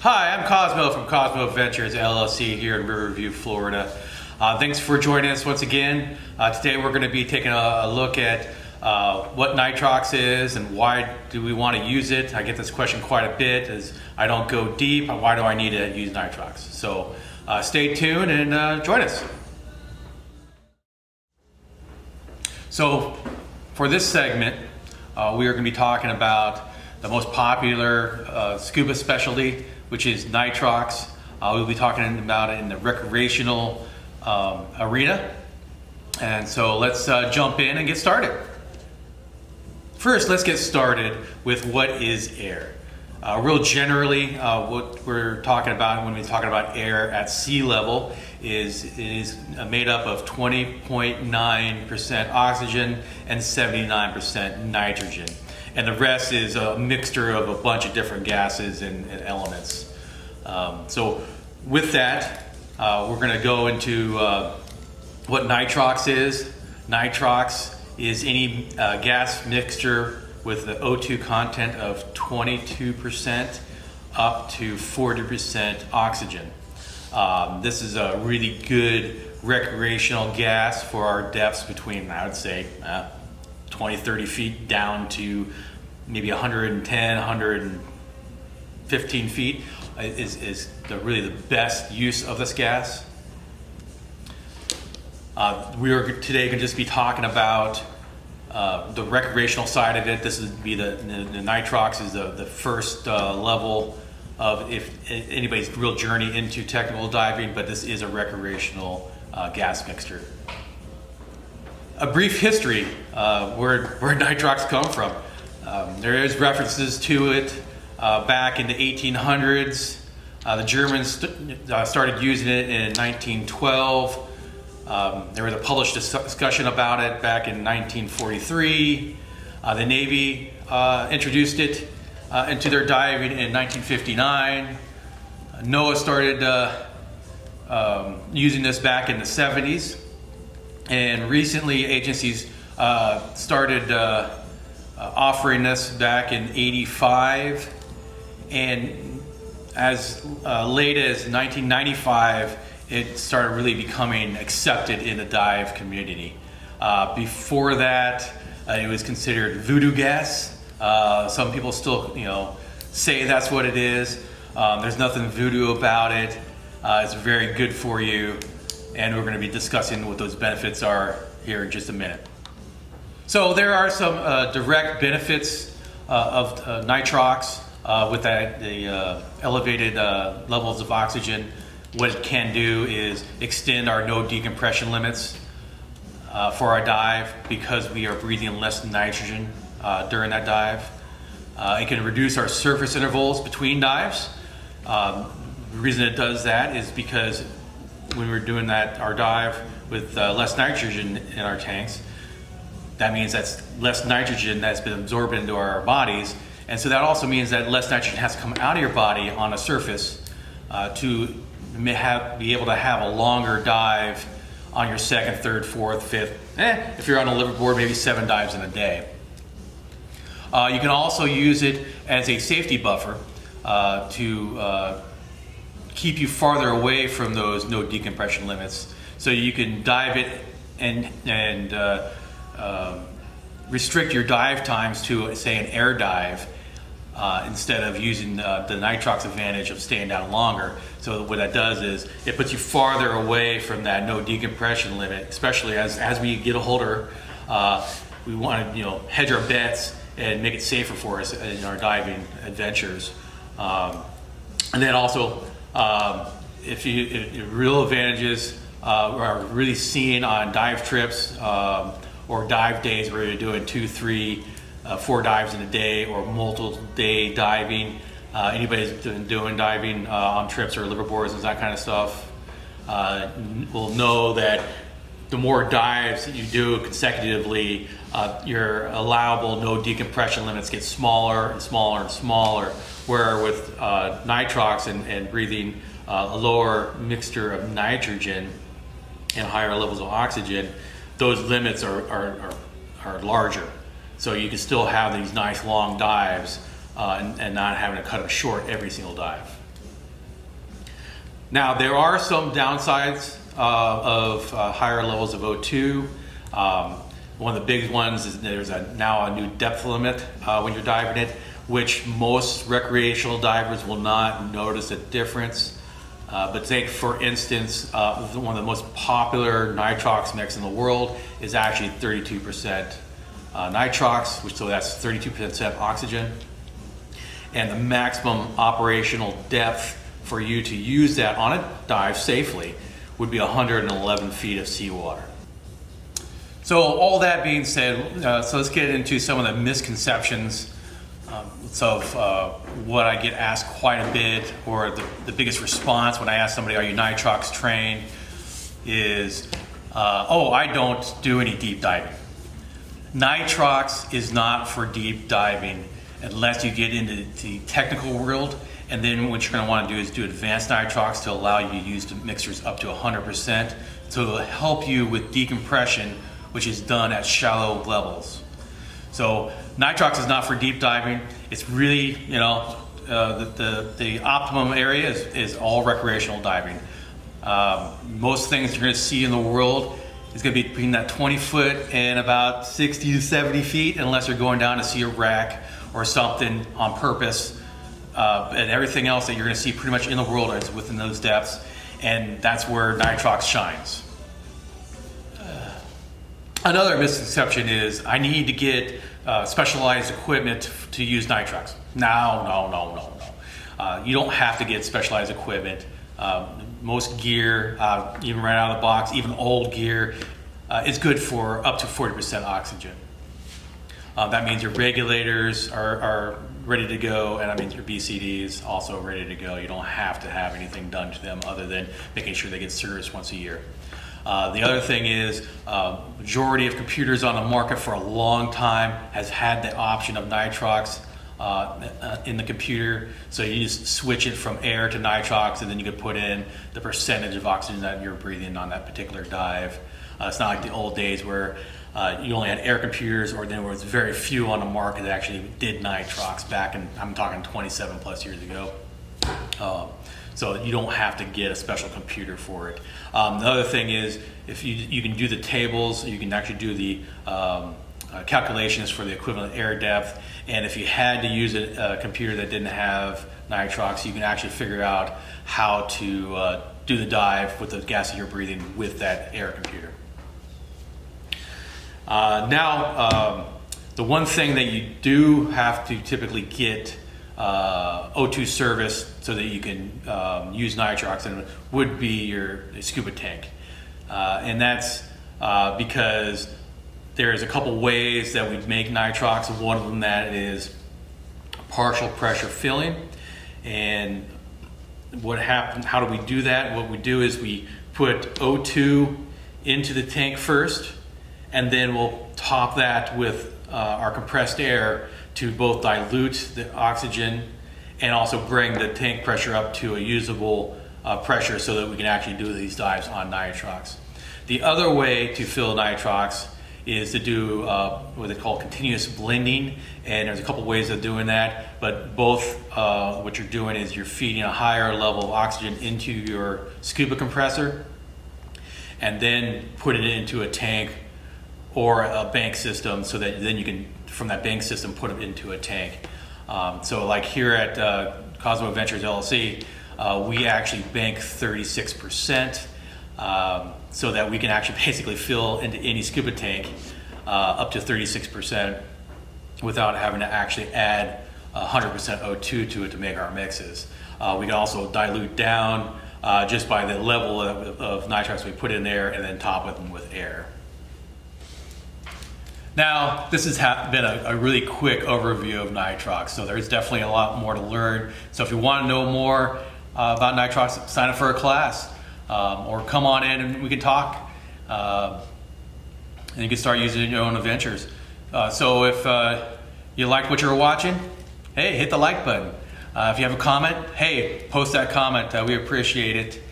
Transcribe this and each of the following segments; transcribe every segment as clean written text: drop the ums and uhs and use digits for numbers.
Hi, I'm Cosmo from Cosmo Ventures LLC here in Riverview, Florida. Thanks for joining us once again. Today we're going to be taking a look at what Nitrox is and why do we want to use it. I get this question quite a bit as I don't go deep. Why do I need to use Nitrox? So stay tuned and join us. So for this segment, we are going to be talking about the most popular scuba specialty, which is Nitrox. We'll be talking about it in the recreational arena. And so let's jump in and get started. First, let's get started with what is air. Real generally, what we're talking about when we're talking about air at sea level is it is made up of 20.9% oxygen and 79% nitrogen. And the rest is a mixture of a bunch of different gases and elements. So with that, we're going to go into what Nitrox is. Nitrox is any gas mixture with the O2 content of 22% up to 40% oxygen. This is a really good recreational gas for our depths between, I would say, 20, 30 feet down to maybe 110, 115 feet is really the best use of this gas. We are today going to just be talking about the recreational side of it. This would be the Nitrox is the first level of if anybody's real journey into technical diving, but this is a recreational gas mixture. A brief history where Nitrox come from. There is references to it back in the 1800s. The Germans started using it in 1912. There was a published discussion about it back in 1943. The Navy introduced it into their diving in 1959. NOAA started using this back in the 70s. And recently agencies started offering this back in 85. And as late as 1995, it started really becoming accepted in the dive community. Before that, it was considered Voodoo Gas. Some people still, say that's what it is. There's nothing voodoo about it. It's very good for you, and we're going to be discussing what those benefits are here in just a minute. So there are some direct benefits of Nitrox with the elevated levels of oxygen. What it can do is extend our no decompression limits for our dive because we are breathing less nitrogen during that dive. It can reduce our surface intervals between dives. The reason it does that is because when we're doing our dive with less nitrogen in our tanks, that means that's less nitrogen that's been absorbed into our bodies. And so that also means that less nitrogen has to come out of your body on a surface to be able to have a longer dive on your second, third, fourth, fifth, if you're on a liveaboard, maybe 7 dives in a day. You can also use it as a safety buffer to keep you farther away from those no decompression limits. So you can dive it and restrict your dive times to, say, an air dive instead of using the Nitrox advantage of staying down longer. So what that does is it puts you farther away from that no decompression limit, especially as we get older. We want to hedge our bets and make it safer for us in our diving adventures. And then also, if real advantages are really seen on dive trips or dive days where you're doing 2, 3, 4 dives in a day or multiple day diving. Anybody's been doing diving on trips or liveaboards and that kind of stuff will know that the more dives that you do consecutively, your allowable no decompression limits get smaller and smaller and smaller, where with Nitrox and breathing a lower mixture of nitrogen and higher levels of oxygen, those limits are larger. So you can still have these nice long dives and not having to cut them short every single dive. Now, there are some downsides of higher levels of O2. One of the big ones is there's now a new depth limit when you're diving it, which most recreational divers will not notice a difference. But take, for instance, one of the most popular nitrox mix in the world is actually 32% nitrox, so that's 32% oxygen. And the maximum operational depth for you to use that on a dive safely would be 111 feet of seawater. So all that being said, so let's get into some of the misconceptions of what I get asked quite a bit, or the biggest response when I ask somebody, are you nitrox trained, is, oh, I don't do any deep diving. Nitrox is not for deep diving unless you get into the technical world, and then what you're going to want to do is do advanced nitrox to allow you to use the mixtures up to 100%, so it'll help you with decompression, which is done at shallow levels. So nitrox is not for deep diving. It's really, the optimum area is all recreational diving. Most things you're going to see in the world is going to be between that 20 foot and about 60 to 70 feet, unless you're going down to see a wreck or something on purpose. And everything else that you're going to see pretty much in the world is within those depths, and that's where nitrox shines. Another misconception is I need to get specialized equipment to use nitrox. No. You don't have to get specialized equipment. Most gear, even right out of the box, even old gear, is good for up to 40% oxygen. That means your regulators are ready to go, and that means your BCDs also ready to go. You don't have to have anything done to them other than making sure they get serviced once a year. The other thing is, majority of computers on the market for a long time has had the option of nitrox in the computer. So you just switch it from air to nitrox, and then you can put in the percentage of oxygen that you're breathing on that particular dive. It's not like the old days where you only had air computers, or there was very few on the market that actually did nitrox back in, I'm talking 27 plus years ago. So you don't have to get a special computer for it. The other thing is, if you can do the tables, you can actually do the calculations for the equivalent air depth. And if you had to use a computer that didn't have nitrox, you can actually figure out how to do the dive with the gas that you're breathing with that air computer. Now, the one thing that you do have to typically get O2 service so that you can use nitrox in would be your scuba tank. And that's because there's a couple ways that we make nitrox. One of them that is partial pressure filling. And what happens, how do we do that? What we do is we put O2 into the tank first, and then we'll top that with our compressed air to both dilute the oxygen and also bring the tank pressure up to a usable pressure so that we can actually do these dives on nitrox. The other way to fill nitrox is to do what they call continuous blending, and there's a couple ways of doing that, but both what you're doing is you're feeding a higher level of oxygen into your scuba compressor and then put it into a tank or a bank system, so that then you can, from that bank system, put it into a tank. So like here at Cosmo Ventures LLC, we actually bank 36%, so that we can actually basically fill into any scuba tank up to 36% without having to actually add 100% O2 to it to make our mixes. We can also dilute down just by the level of nitrox we put in there, and then top it with air. Now, this has been a really quick overview of nitrox, so there's definitely a lot more to learn. So if you want to know more about nitrox, sign up for a class, or come on in and we can talk, and you can start using it in your own adventures. So if you liked what you were watching, hey, hit the like button. If you have a comment, hey, post that comment. We appreciate it.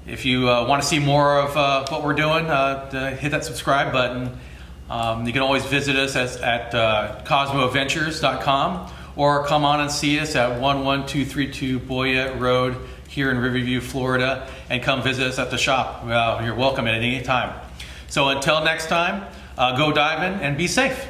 If you want to see more of what we're doing, hit that subscribe button. You can always visit us at cosmoventures.com, or come on and see us at 11232 Boyette Road here in Riverview, Florida, and come visit us at the shop. Well, you're welcome at any time. So until next time, go diving and be safe.